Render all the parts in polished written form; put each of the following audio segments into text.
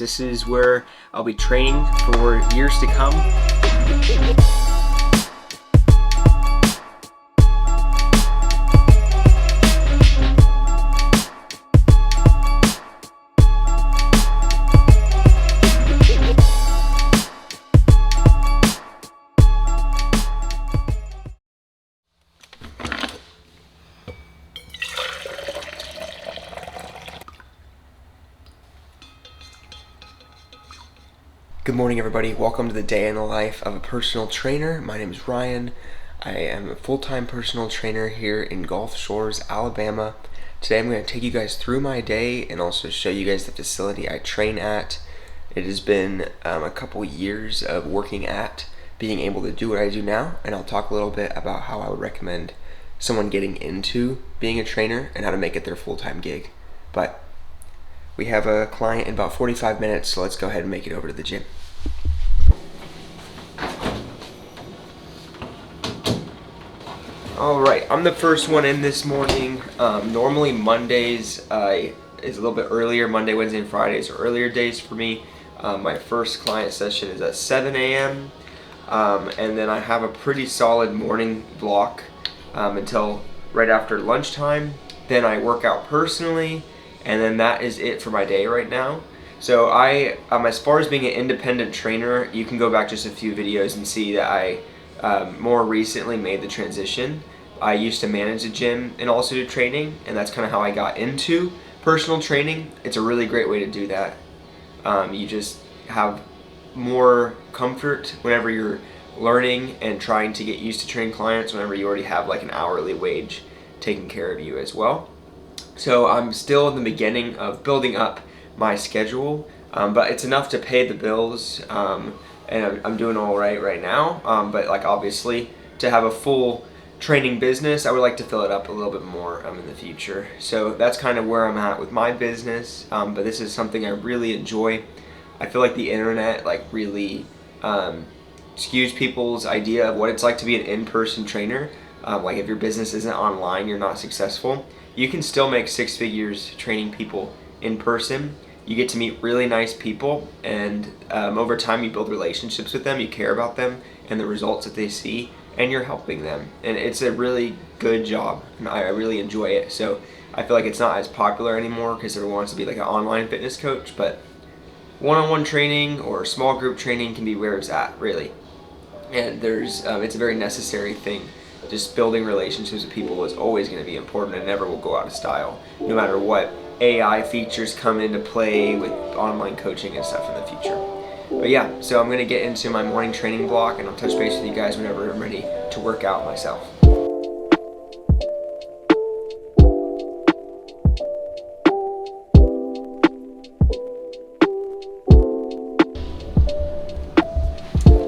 This is where I'll be training for years to come. Good morning, everybody. Welcome to the day in the life of a personal trainer. My name is Ryan. I am a full-time personal trainer here in Gulf Shores, Alabama. Today I'm going to take you guys through my day and also show you guys the facility I train at. It has been a couple years of working at being able to do what I do now, and I'll talk a little bit about how I would recommend someone getting into being a trainer and how to make it their full-time gig. But we have a client in about 45 minutes, so let's go ahead and make it over to the gym. Alright, I'm the first one in this morning. Normally Mondays is a little bit earlier. Monday, Wednesday, and Fridays are earlier days for me. My first client session is at 7 a.m. And then I have a pretty solid morning block until right after lunchtime. Then I work out personally, and then that is it for my day right now. So as far as being an independent trainer, you can go back just a few videos and see that I more recently made the transition. I used to manage a gym and also do training, and that's kind of how I got into personal training. It's a really great way to do that. You just have more comfort whenever you're learning and trying to get used to training clients whenever you already have like an hourly wage taking care of you as well. So I'm still in the beginning of building up my schedule, but it's enough to pay the bills, and I'm doing all right now. But like obviously to have a full training business, I would like to fill it up a little bit more in the future. So that's kind of where I'm at with my business. But this is something I really enjoy. I feel like the internet like really skews people's idea of what it's like to be an in-person trainer. Like if your business isn't online, you're not successful. You can still make six figures training people in person. You get to meet really nice people, and over time you build relationships with them, you care about them and the results that they see, and you're helping them. And it's a really good job, and I really enjoy it. So I feel like it's not as popular anymore because everyone wants to be like an online fitness coach, but one-on-one training or small group training can be where it's at, really. And it's a very necessary thing. Just building relationships with people is always going to be important and never will go out of style, no matter what AI features come into play with online coaching and stuff in the future. But yeah, so I'm going to get into my morning training block, and I'll touch base with you guys whenever I'm ready to work out myself.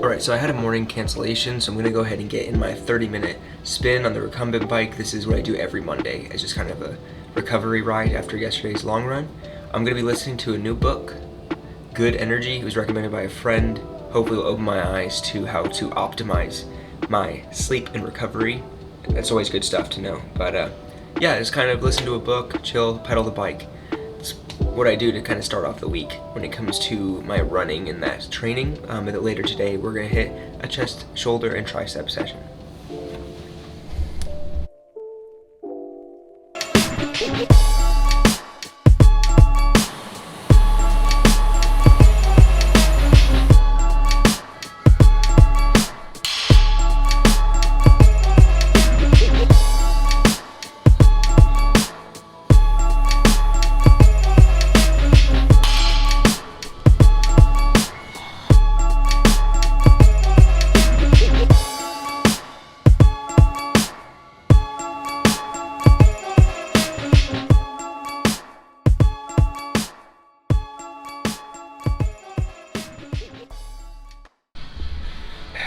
Alright, so I had a morning cancellation, so I'm going to go ahead and get in my 30-minute spin on the recumbent bike. This is what I do every Monday. It's just kind of a recovery ride after yesterday's long run. I'm going to be listening to a new book, Good Energy. It was recommended by a friend. Hopefully it'll open my eyes to how to optimize my sleep and recovery. That's always good stuff to know. But yeah, just kind of listen to a book, chill, pedal the bike. It's what I do to kind of start off the week when it comes to my running and that training. And then later today we're going to hit a chest, shoulder, and tricep session.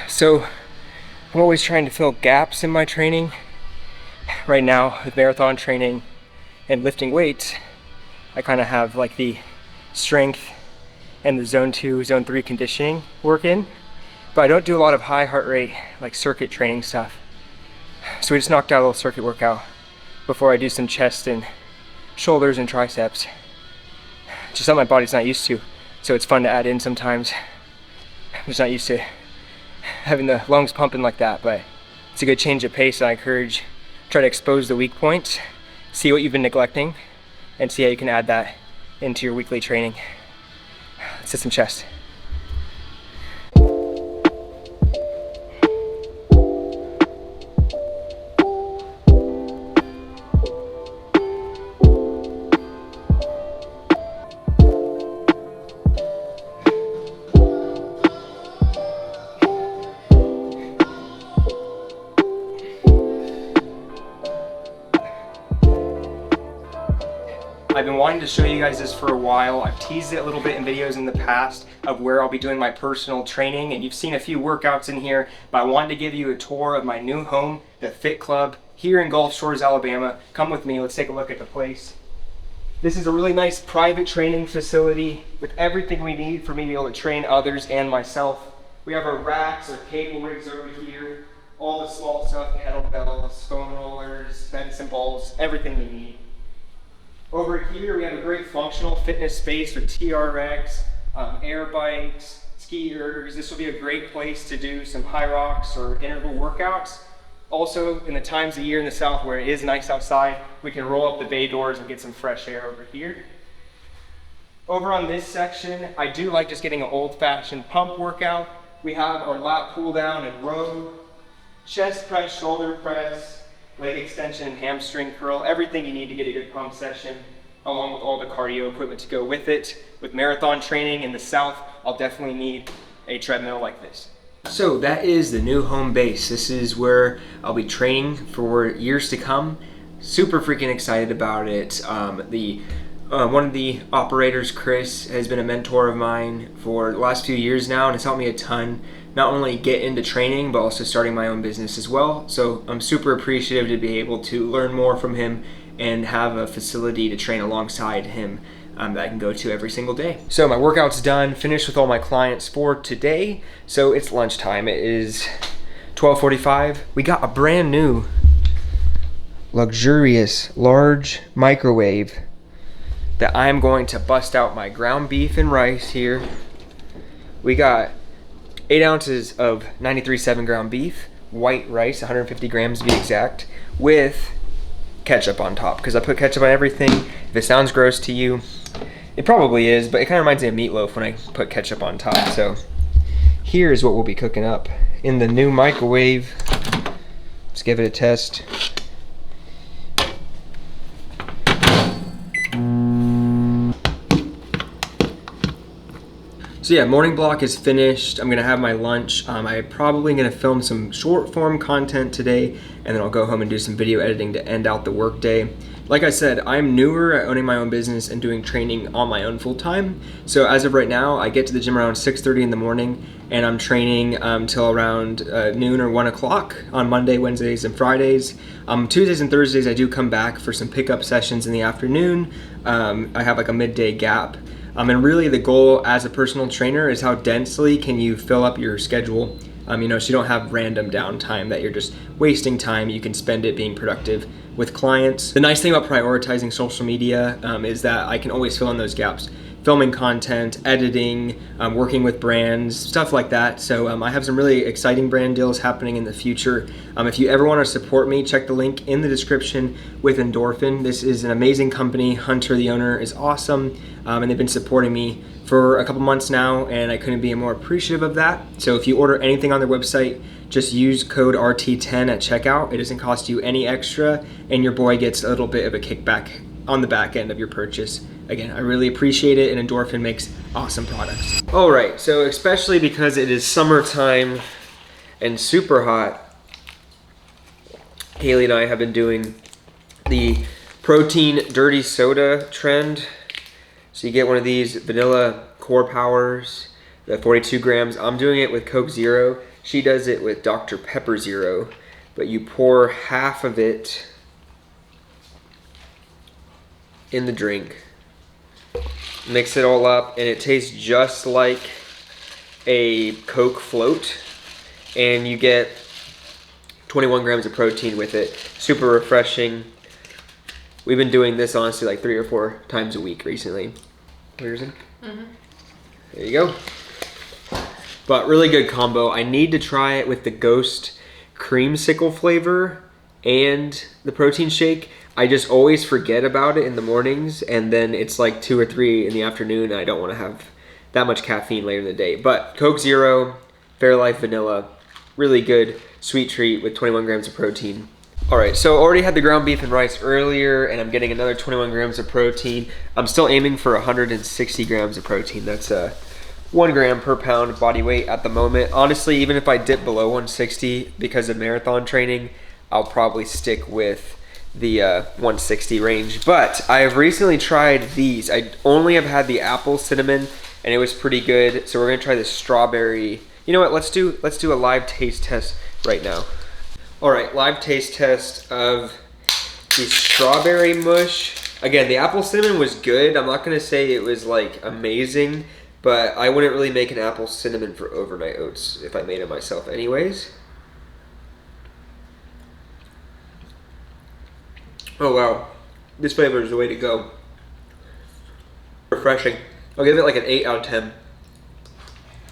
So I'm always trying to fill gaps in my training. Right now with marathon training and lifting weights, I kind of have like the strength and the zone 2, zone 3 conditioning work in, but I don't do a lot of high heart rate like circuit training stuff. So we just knocked out a little circuit workout before I do some chest and shoulders and triceps. Just something my body's not used to. so it's fun to add in sometimes. I'm just not used to having the lungs pumping like that, but it's a good change of pace, and I encourage, try to expose the weak points, see what you've been neglecting, and see how you can add that into your weekly training. Let's hit some chest. I've been wanting to show you guys this for a while. I've teased it a little bit in videos in the past of where I'll be doing my personal training, and you've seen a few workouts in here, but I wanted to give you a tour of my new home, the Fit Club, here in Gulf Shores, Alabama. Come with me, let's take a look at the place. This is a really nice private training facility with everything we need for me to be able to train others and myself. We have our racks, our cable rigs over here, all the small stuff, kettlebells, foam rollers, medicine balls, everything we need. Over here, we have a great functional fitness space with TRX, air bikes, ski ergers. This will be a great place to do some high rocks or interval workouts. Also, in the times of year in the south where it is nice outside, we can roll up the bay doors and get some fresh air over here. Over on this section, I do like just getting an old-fashioned pump workout. We have our lat pull down and row, chest press, shoulder press, leg extension, and hamstring curl, everything you need to get a good pump session, along with all the cardio equipment to go with it. With marathon training in the south, I'll definitely need a treadmill like this. So that is the new home base. This is where I'll be training for years to come. Super freaking excited about it. One of the operators, Chris, has been a mentor of mine for the last few years now, and it's helped me a ton, not only get into training, but also starting my own business as well. So I'm super appreciative to be able to learn more from him and have a facility to train alongside him that I can go to every single day. So my workout's done, finished with all my clients for today. So it's lunchtime. It is 12:45. We got a brand new, luxurious, large microwave that I'm going to bust out my ground beef and rice here. We got 8 ounces of 93.7 ground beef, white rice, 150 grams to be exact, with ketchup on top, because I put ketchup on everything. If it sounds gross to you, it probably is, but it kind of reminds me of meatloaf when I put ketchup on top. So here's what we'll be cooking up in the new microwave. Let's give it a test. So yeah, morning block is finished. I'm gonna have my lunch. I'm probably gonna film some short form content today, and then I'll go home and do some video editing to end out the workday. Like I said, I'm newer at owning my own business and doing training on my own full time. So as of right now, I get to the gym around 6:30 in the morning, and I'm training till around noon or 1 o'clock on Monday, Wednesdays, and Fridays. Tuesdays and Thursdays, I do come back for some pickup sessions in the afternoon. I have like a midday gap. And really the goal as a personal trainer is how densely can you fill up your schedule, so you don't have random downtime that you're just wasting time. You can spend it being productive with clients. The nice thing about prioritizing social media is that I can always fill in those gaps. Filming content, editing, working with brands, stuff like that. So I have some really exciting brand deals happening in the future. If you ever want to support me, check the link in the description with Endorphin. This is an amazing company. Hunter, the owner, is awesome, and they've been supporting me for a couple months now, and I couldn't be more appreciative of that. So if you order anything on their website, just use code RT10 at checkout. It doesn't cost you any extra, and your boy gets a little bit of a kickback on the back end of your purchase. Again, I really appreciate it, and Endorphin makes awesome products. All right, so especially because it is summertime and super hot, Haley and I have been doing the protein dirty soda trend. So you get one of these vanilla Core Powers, the 42 grams. I'm doing it with Coke Zero. She does it with Dr. Pepper Zero, but you pour half of it in the drink, mix it all up, and it tastes just like a Coke float, and you get 21 grams of protein with it. Super refreshing. We've been doing this honestly like 3 or 4 times a week recently. Where's it? Mm-hmm. There you go. But really good combo. I need to try it with the Ghost creamsicle flavor and the protein shake. I just always forget about it in the mornings, and then it's like 2 or 3 in the afternoon, and I don't want to have that much caffeine later in the day. But Coke Zero, Fairlife Vanilla, really good sweet treat with 21 grams of protein. All right, so already had the ground beef and rice earlier, and I'm getting another 21 grams of protein. I'm still aiming for 160 grams of protein. That's 1 gram per pound body weight at the moment. Honestly, even if I dip below 160 because of marathon training, I'll probably stick with the 160 range. But I have recently tried these. I only have had the apple cinnamon, and it was pretty good. So we're gonna try the strawberry. You know what? Let's do a live taste test right now. All right, live taste test of the strawberry mush. Again, the apple cinnamon was good. I'm not gonna say it was like amazing, but I wouldn't really make an apple cinnamon for overnight oats if I made it myself anyways. Oh wow, this flavor is the way to go. Refreshing. I'll give it like an 8 out of 10.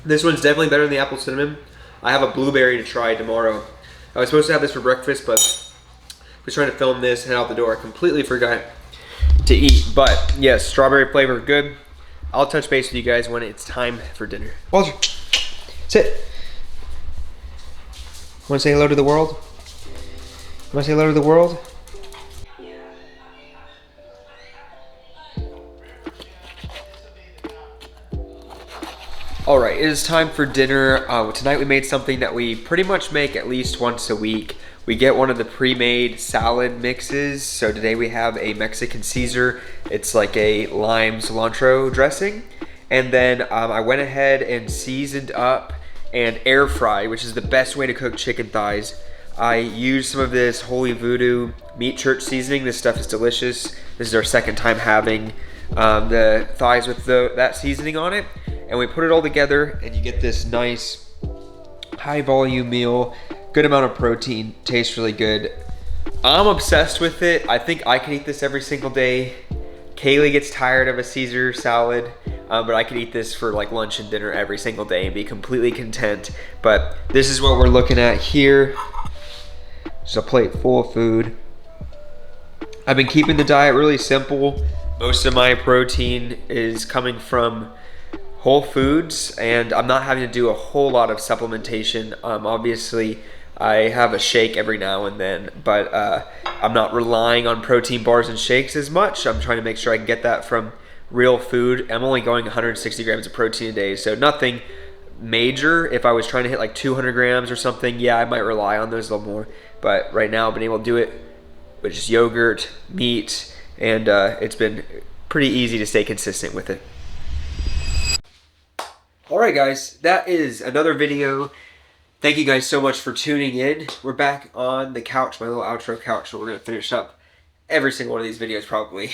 This one's definitely better than the apple cinnamon. I have a blueberry to try tomorrow. I was supposed to have this for breakfast, but I was trying to film this, head out the door. I completely forgot to eat. But yes, strawberry flavor, good. I'll touch base with you guys when it's time for dinner. Walter, sit. Want to say hello to the world? Want to say hello to the world? All right, it is time for dinner. Tonight we made something that we pretty much make at least once a week. We get one of the pre-made salad mixes. So today we have a Mexican Caesar. It's like a lime cilantro dressing. And then I went ahead and seasoned up and air fried, which is the best way to cook chicken thighs. I used some of this Holy Voodoo Meat Church seasoning. This stuff is delicious. This is our second time having the thighs with that seasoning on it. And we put it all together and you get this nice high volume meal, good amount of protein, tastes really good. I'm obsessed with it. I think I could eat this every single day. Kaylee gets tired of a Caesar salad, but I could eat this for like lunch and dinner every single day and be completely content. But this is what we're looking at here. Just a plate full of food. I've been keeping the diet really simple. Most of my protein is coming from whole foods, and I'm not having to do a whole lot of supplementation. Obviously, I have a shake every now and then, but I'm not relying on protein bars and shakes as much. I'm trying to make sure I can get that from real food. I'm only going 160 grams of protein a day, so nothing major. If I was trying to hit like 200 grams or something, yeah, I might rely on those a little more. But right now, I've been able to do it with just yogurt, meat, and it's been pretty easy to stay consistent with it. Alright guys, that is another video. Thank you guys so much for tuning in. We're back on the couch, my little outro couch, so we're going to finish up every single one of these videos probably.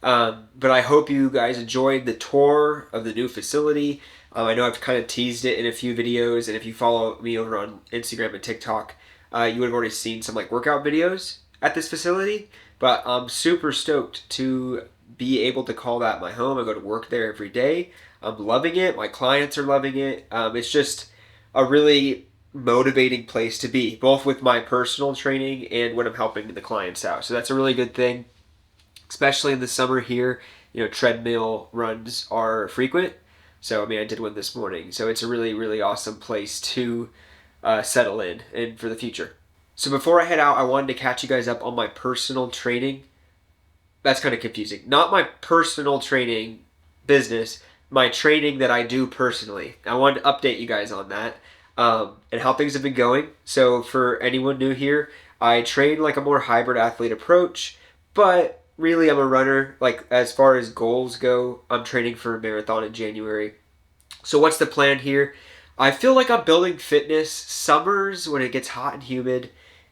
But I hope you guys enjoyed the tour of the new facility. I know I've kind of teased it in a few videos, and if you follow me over on Instagram and TikTok, you would have already seen some like workout videos at this facility. But I'm super stoked to be able to call that my home. I go to work there every day. I'm loving it. My clients are loving it. It's just a really motivating place to be, both with my personal training and when I'm helping the clients out. So that's a really good thing, especially in the summer here. You know, treadmill runs are frequent. So, I mean, I did one this morning. So it's a really, really awesome place to settle in and for the future. So before I head out, I wanted to catch you guys up on my personal training. That's kind of confusing. Not my personal training business, my training that I do personally. I wanted to update you guys on that and how things have been going. So for anyone new here, I train like a more hybrid athlete approach, but really I'm a runner. Like as far as goals go, I'm training for a marathon in January. So what's the plan here? I feel like I'm building fitness. Summers when it gets hot and humid,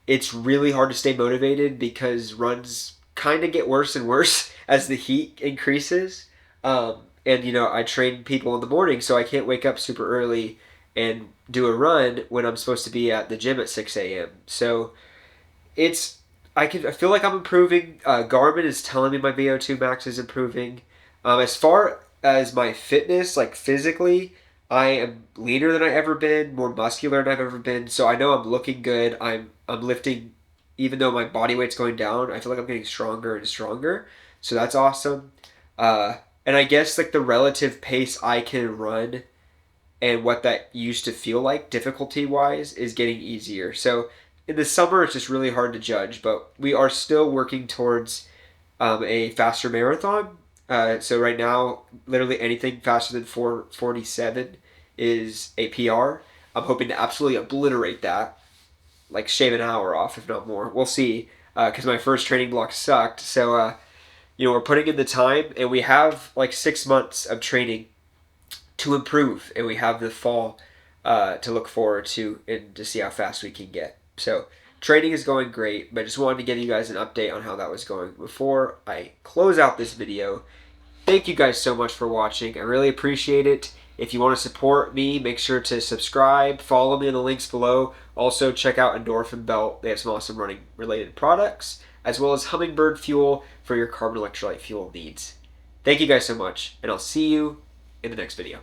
it's really hard to stay motivated because runs kind of get worse and worse as the heat increases. And, you know, I train people in the morning, so I can't wake up super early and do a run when I'm supposed to be at the gym at 6 a.m. So I feel like I'm improving. Garmin is telling me my VO2 max is improving. As far as my fitness, like physically, I am leaner than I ever been, more muscular than I've ever been. So I know I'm looking good. I'm lifting, even though my body weight's going down. I feel like I'm getting stronger and stronger. So that's awesome. And I guess like the relative pace I can run and what that used to feel like difficulty wise is getting easier. So in the summer, it's just really hard to judge, but we are still working towards a faster marathon. So right now, literally anything faster than 4:47 is a PR. I'm hoping to absolutely obliterate that, like shave an hour off, if not more. We'll see, because my first training block sucked. So, we're putting in the time, and we have like 6 months of training to improve, and we have the fall to look forward to and to see how fast we can get. So training is going great, but I just wanted to give you guys an update on how that was going before I close out this video. Thank you guys so much for watching. I really appreciate it. If you want to support me, make sure to subscribe, follow me in the links below. Also, check out Endorphin Belt. They have some awesome running related products, as well as Hummingbird Fuel for your carbon electrolyte fuel needs. Thank you guys so much, and I'll see you in the next video.